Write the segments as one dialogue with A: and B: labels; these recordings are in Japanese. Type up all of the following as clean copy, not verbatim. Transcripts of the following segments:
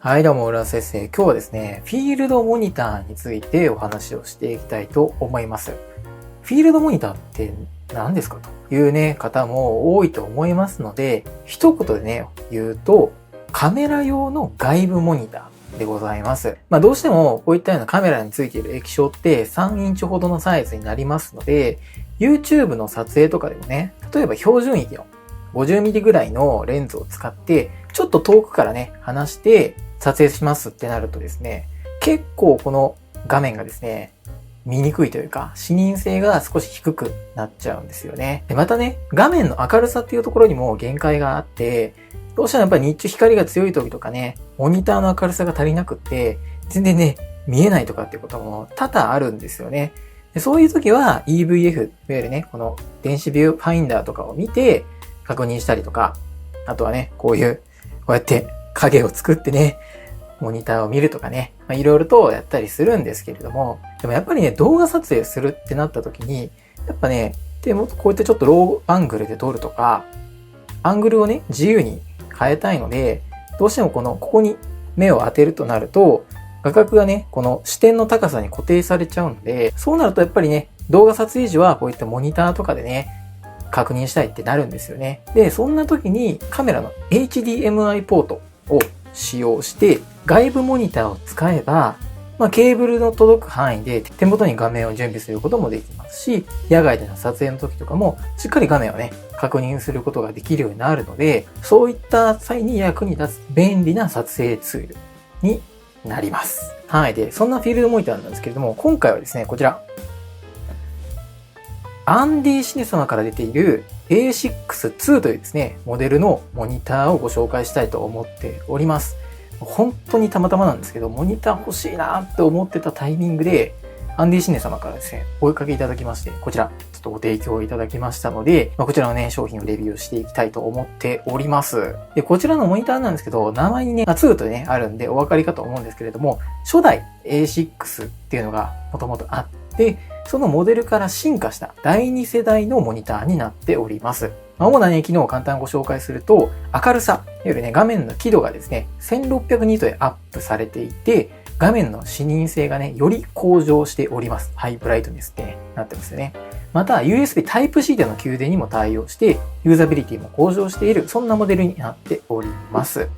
A: はいどうも、浦先生。今日はですね、フィールドモニターについてお話をしていきたいと思います。フィールドモニターって何ですかというね、方も多いと思いますので、一言でね、言うと、カメラ用の外部モニターでございます。どうしてもこういったようなカメラについている液晶って3インチほどのサイズになりますので、YouTube の撮影とかでもね、例えば標準域の 50mm ぐらいのレンズを使って、ちょっと遠くからね、離して撮影しますってなるとですね、結構この画面がですね、見にくいというか、視認性が少し低くなっちゃうんですよね。で、またね、画面の明るさっていうところにも限界があって、どうしてもやっぱり日中光が強い時とかね、モニターの明るさが足りなくって、全然ね、見えないとかっていうことも多々あるんですよね。でそういう時は EVF、いわゆるね、この電子ビューファインダーとかを見て確認したりとか、あとはね、こうやって影を作ってね、モニターを見るとかね、いろいろとやったりするんですけれども、でもやっぱりね、動画撮影するってなった時に、やっぱね、もっとこうやってちょっとローアングルで撮るとか、アングルをね、自由に変えたいので、どうしてもここに目を当てるとなると、画角がね、この視点の高さに固定されちゃうので、そうなるとやっぱりね、動画撮影時はこういったモニターとかでね、確認したいってなるんですよね。で、そんな時にカメラの HDMI ポートを使用して外部モニターを使えば、ケーブルの届く範囲で手元に画面を準備することもできますし、野外での撮影の時とかもしっかり画面をね、確認することができるようになるので、そういった際に役に立つ便利な撮影ツールになります。はい。で、そんなフィールドモニターなんですけれども、今回はですね、こちら。アンディシネ様から出ている A6-2 というですね、モデルのモニターをご紹介したいと思っております。本当にたまたまなんですけど、モニター欲しいなって思ってたタイミングで、アンディシネ様からですね、お声かけいただきまして、こちら、ちょっとご提供いただきましたので、こちらのね、商品をレビューしていきたいと思っております。で、こちらのモニターなんですけど、名前にね、2とね、あるんでお分かりかと思うんですけれども、初代 A6 っていうのがもともとあって、そのモデルから進化した第2世代のモニターになっております。主なね、機能を簡単にご紹介すると、明るさ、いわゆるね、画面の輝度がですね、1600ニットでアップされていて、画面の視認性がね、より向上しております。ハイブライトネスってね、なってますよね。また、USB Type-C での給電にも対応して、ユーザビリティも向上している、そんなモデルになっております。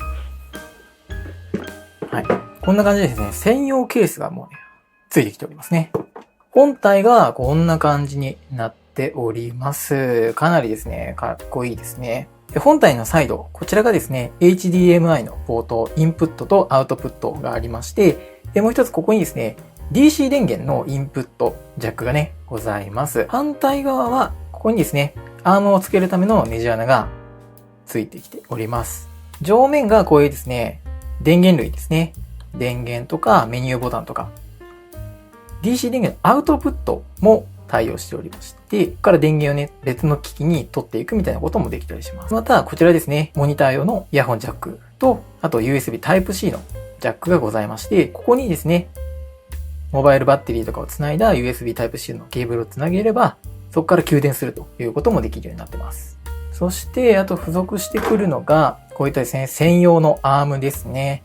A: はい。こんな感じでですね、専用ケースがもうね、ついてきておりますね。本体がこんな感じになっております。かなりですね、かっこいいですね。で本体のサイド、こちらがですね、HDMI のポート、インプットとアウトプットがありまして、でもう一つここにですね、DC 電源のインプット、ジャックがね、ございます。反対側は、ここにですね、アームをつけるためのネジ穴がついてきております。上面がこういうですね、電源類ですね。電源とかメニューボタンとか、DC 電源のアウトプットも対応しておりまして、ここから電源をね、別の機器に取っていくみたいなこともできたりします。また、こちらですね、モニター用のイヤホンジャックと、あと USB Type-C のジャックがございまして、ここにですね、モバイルバッテリーとかをつないだ USB Type-C のケーブルをつなげれば、そこから給電するということもできるようになってます。そして、あと付属してくるのが、こういったですね、専用のアームですね。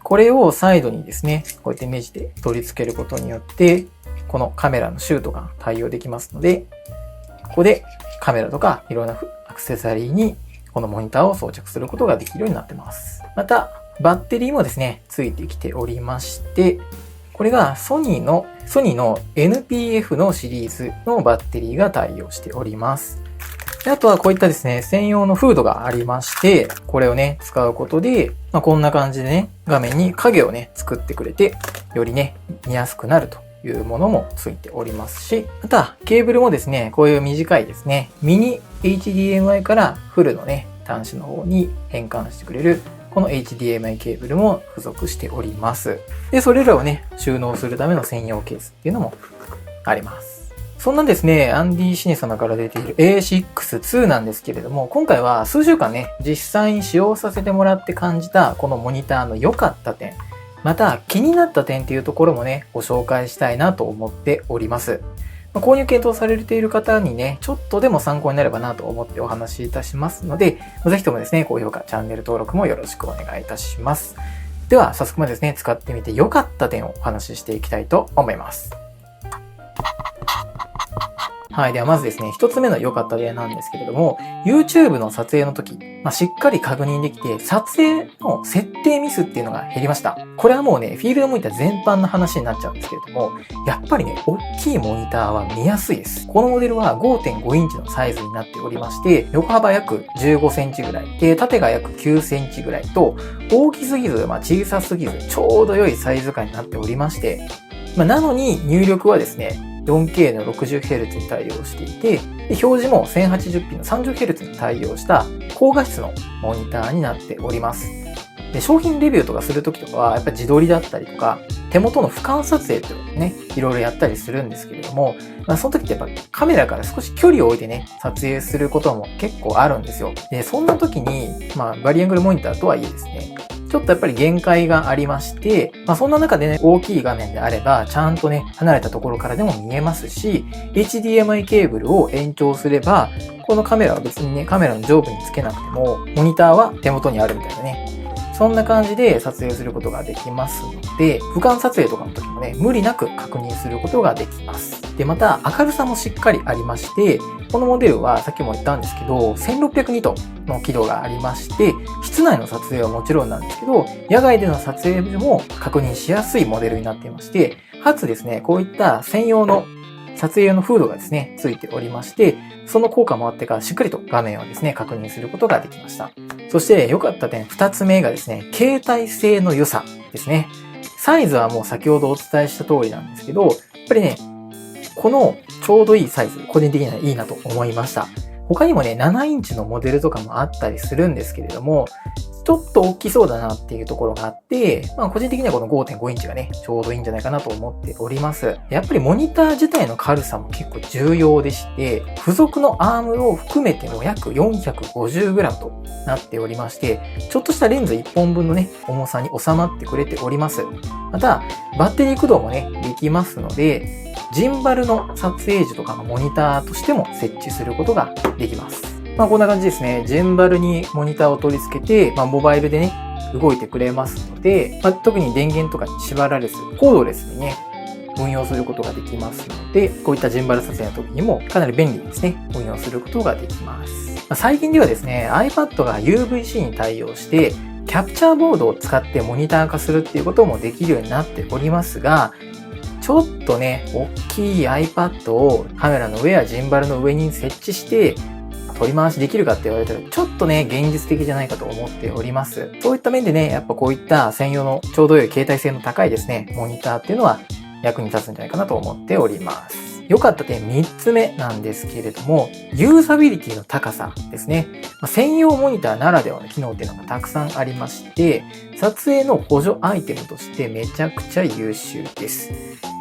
A: これをサイドにですね、こうやってネジで取り付けることによって、このカメラのシュートが対応できますので、ここでカメラとかいろんなアクセサリーにこのモニターを装着することができるようになってます。また、バッテリーもですね、ついてきておりまして、これがソニーの NPF のシリーズのバッテリーが対応しております。であとはこういったですね、専用のフードがありまして、これをね、使うことで、こんな感じでね、画面に影をね、作ってくれて、よりね、見やすくなるというものもついておりますし、また、ケーブルもですね、こういう短いですね、ミニ HDMI からフルのね、端子の方に変換してくれるこの HDMI ケーブルも付属しております。で、それらをね、収納するための専用ケースっていうのもあります。そんなですね、アンディシネ様から出ている A6-2 なんですけれども、今回は数週間ね、実際に使用させてもらって感じたこのモニターの良かった点、また気になった点っていうところもね、ご紹介したいなと思っております。購入検討されている方にね、ちょっとでも参考になればなと思ってお話しいたしますので、ぜひともですね、高評価、チャンネル登録もよろしくお願いいたします。では、早速ですね、使ってみて良かった点をお話ししていきたいと思います。はい。ではまずですね、一つ目の良かった例なんですけれども、YouTube の撮影の時、しっかり確認できて、撮影の設定ミスっていうのが減りました。これはもうね、フィールドモニター全般の話になっちゃうんですけれども、やっぱりね、大きいモニターは見やすいです。このモデルは 5.5 インチのサイズになっておりまして、横幅約15センチぐらい、で、縦が約9センチぐらいと、大きすぎず、小さすぎず、ちょうど良いサイズ感になっておりまして、なのに入力はですね、4K の 60Hz に対応していて、で表示も 1080p の 30Hz に対応した高画質のモニターになっております。で商品レビューとかするときとかは、やっぱり自撮りだったりとか、手元の俯瞰撮影っていうのをね、いろいろやったりするんですけれども、その時ってやっぱカメラから少し距離を置いてね、撮影することも結構あるんですよ。で、そんな時に、バリアングルモニターとはいえですね、ちょっとやっぱり限界がありまして、そんな中でね、大きい画面であれば、ちゃんとね、離れたところからでも見えますし、HDMI ケーブルを延長すれば、このカメラは別にね、カメラの上部につけなくても、モニターは手元にあるみたいなね、そんな感じで撮影することができますので、俯瞰撮影とかの時もね、無理なく確認することができます。で、また明るさもしっかりありまして、このモデルはさっきも言ったんですけど、1600ニットの輝度がありまして、室内の撮影はもちろんなんですけど、野外での撮影でも確認しやすいモデルになっていまして、かつですね、こういった専用の撮影用のフードがですね、ついておりまして、その効果もあってか、しっかりと画面をですね、確認することができました。そして良かった点2つ目がですね、携帯性の良さですね。サイズはもう先ほどお伝えした通りなんですけど、やっぱりね、このちょうどいいサイズ、個人的にはいいなと思いました。他にもね、7インチのモデルとかもあったりするんですけれども、ちょっと大きそうだなっていうところがあって、個人的にはこの 5.5 インチがね、ちょうどいいんじゃないかなと思っております。やっぱりモニター自体の軽さも結構重要でして、付属のアームを含めても約 450g となっておりまして、ちょっとしたレンズ1本分のね、重さに収まってくれております。また、バッテリー駆動もね、できますので、ジンバルの撮影時とかのモニターとしても設置することができます。こんな感じですね。ジンバルにモニターを取り付けて、モバイルでね、動いてくれますので、特に電源とかに縛られず、コードレスにね、運用することができますので、こういったジンバル撮影の時にもかなり便利にですね、運用することができます。最近ではですね、iPad が UVC に対応して、キャプチャーボードを使ってモニター化するっていうこともできるようになっておりますが、ちょっとね、大きい iPad をカメラの上やジンバルの上に設置して、取り回しできるかって言われたら、ちょっとね、現実的じゃないかと思っております。そういった面でね、やっぱこういった専用のちょうど良い携帯性の高いですね、モニターっていうのは役に立つんじゃないかなと思っております。良かった点3つ目なんですけれども、ユーザビリティの高さですね。専用モニターならではの機能っていうのがたくさんありまして、撮影の補助アイテムとしてめちゃくちゃ優秀です。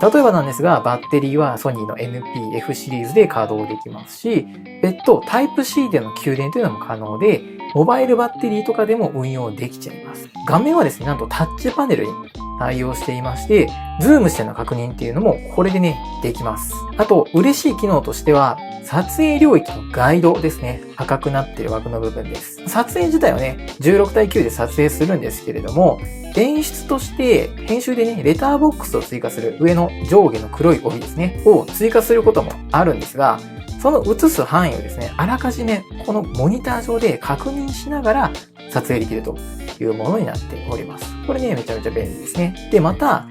A: 例えばなんですが、バッテリーはソニーの NP-F シリーズで稼働できますし、別途 Type-C での給電というのも可能で、モバイルバッテリーとかでも運用できちゃいます。画面はですね、なんとタッチパネルに対応していまして、ズームしての確認っていうのもこれでね、できます。あと、嬉しい機能としては、撮影領域のガイドですね。赤くなっている枠の部分です。撮影自体はね、16対9で撮影するんですけれども、演出として編集でね、レターボックスを追加する上の上下の黒い帯ですね、を追加することもあるんですが、その映す範囲をですね、あらかじめこのモニター上で確認しながら撮影できるというものになっております。これね、めちゃめちゃ便利ですね。で、また、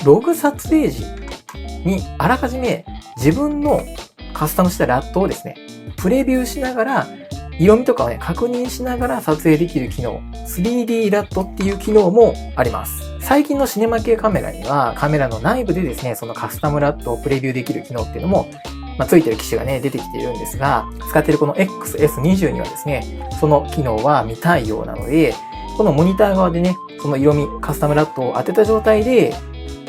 A: ログ撮影時にあらかじめ自分のカスタムしたラットをですね、プレビューしながら、色味とかをね、確認しながら撮影できる機能、3D ラットっていう機能もあります。最近のシネマ系カメラには、カメラの内部でですね、そのカスタムラットをプレビューできる機能っていうのもついてる機種がね、出てきているんですが、使っているこの XS20 にはですね、その機能は未対応なので、このモニター側でね、その色味、カスタムラットを当てた状態で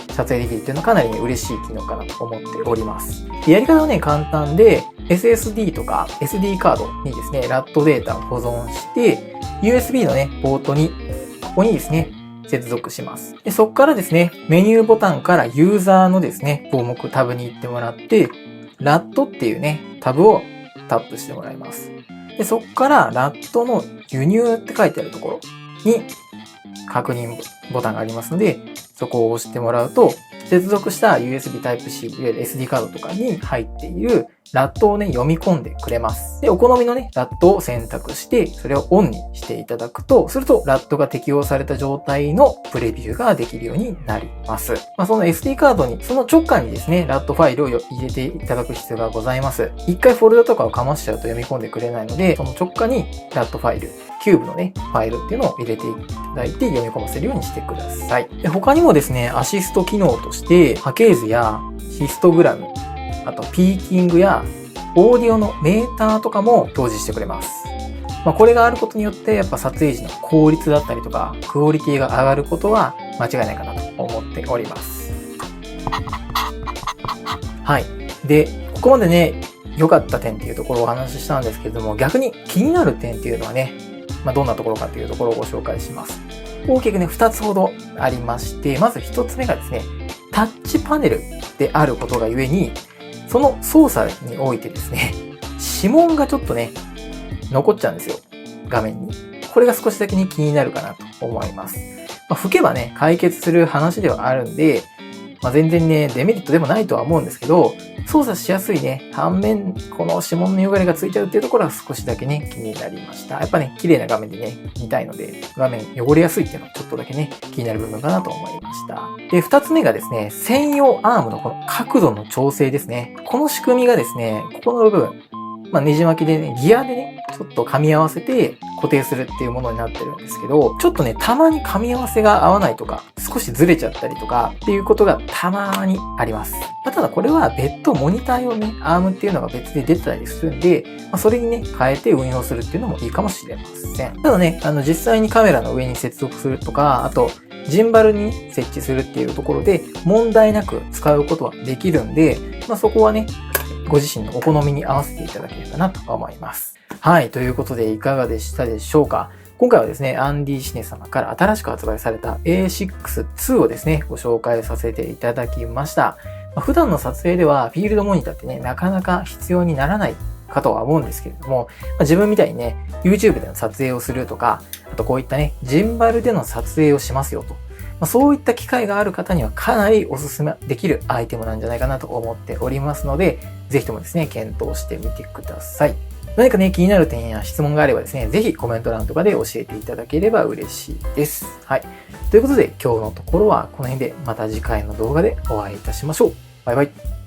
A: 撮影できるっていうのはかなりね、嬉しい機能かなと思っております。で、やり方はね、簡単で、SSD とか SD カードにですね、ラットデータを保存して、USB のね、ポートに、ここにですね、接続します。で、そこからですね、メニューボタンからユーザーのですね、項目タブに行ってもらって、ラットっていうね、タブをタップしてもらいます。で、そこからラットの輸入って書いてあるところに確認ボタンがありますので、そこを押してもらうと、接続した USB Type-C、いわゆる SD カードとかに入っているラットをね、読み込んでくれます。で、お好みのね、ラットを選択して、それをオンにしていただくと、すると、ラットが適用された状態のプレビューができるようになります。その SD カードに、その直下にですね、ラットファイルを入れていただく必要がございます。一回フォルダとかをかましちゃうと読み込んでくれないので、その直下にラットファイル、キューブのね、ファイルっていうのを入れていただいて読み込ませるようにしてください。で、他にもですね、アシスト機能として、波形図やヒストグラム、あとピーキングやオーディオのメーターとかも表示してくれます。これがあることによって、やっぱ撮影時の効率だったりとか、クオリティが上がることは間違いないかなと思っております。はい。で、ここまでね、良かった点っていうところをお話ししたんですけれども、逆に気になる点っていうのはね、どんなところかっていうところをご紹介します。大きくね、2つほどありまして、まず1つ目がですね、タッチパネルであることがゆえに、その操作においてですね、指紋がちょっとね、残っちゃうんですよ。画面に。これが少しだけね、気になるかなと思います。吹けばね、解決する話ではあるんで、全然ね、デメリットでもないとは思うんですけど、操作しやすいね、反面、この指紋の汚れがついちゃうっていうところは少しだけね、気になりました。やっぱね、綺麗な画面でね、見たいので、画面汚れやすいっていうのはちょっとだけね、気になる部分かなと思いました。で、二つ目がですね、専用アームのこの角度の調整ですね。この仕組みがですね、ここの部分、ネジ巻きでね、ギアでね、ちょっと噛み合わせて固定するっていうものになってるんですけど、ちょっとね、たまに噛み合わせが合わないとか、少しずれちゃったりとかっていうことがたまにあります。ただこれは別途モニター用ね、アームっていうのが別で出てたりするんで、それにね、変えて運用するっていうのもいいかもしれません。ただね、実際にカメラの上に接続するとか、あと、ジンバルに設置するっていうところで問題なく使うことはできるんで、そこはね、ご自身のお好みに合わせていただければなと思います。はい。ということでいかがでしたでしょうか。今回はですね、アンディシネ様から新しく発売された A6-2 をですね、ご紹介させていただきました。普段の撮影ではフィールドモニターってね、なかなか必要にならないかとは思うんですけれども、自分みたいにね、YouTube での撮影をするとか、あとこういったね、ジンバルでの撮影をしますよと。そういった機会がある方にはかなりおすすめできるアイテムなんじゃないかなと思っておりますので、ぜひともですね、検討してみてください。何かね、気になる点や質問があればですね、ぜひコメント欄とかで教えていただければ嬉しいです。はい。ということで、今日のところはこの辺でまた次回の動画でお会いいたしましょう。バイバイ。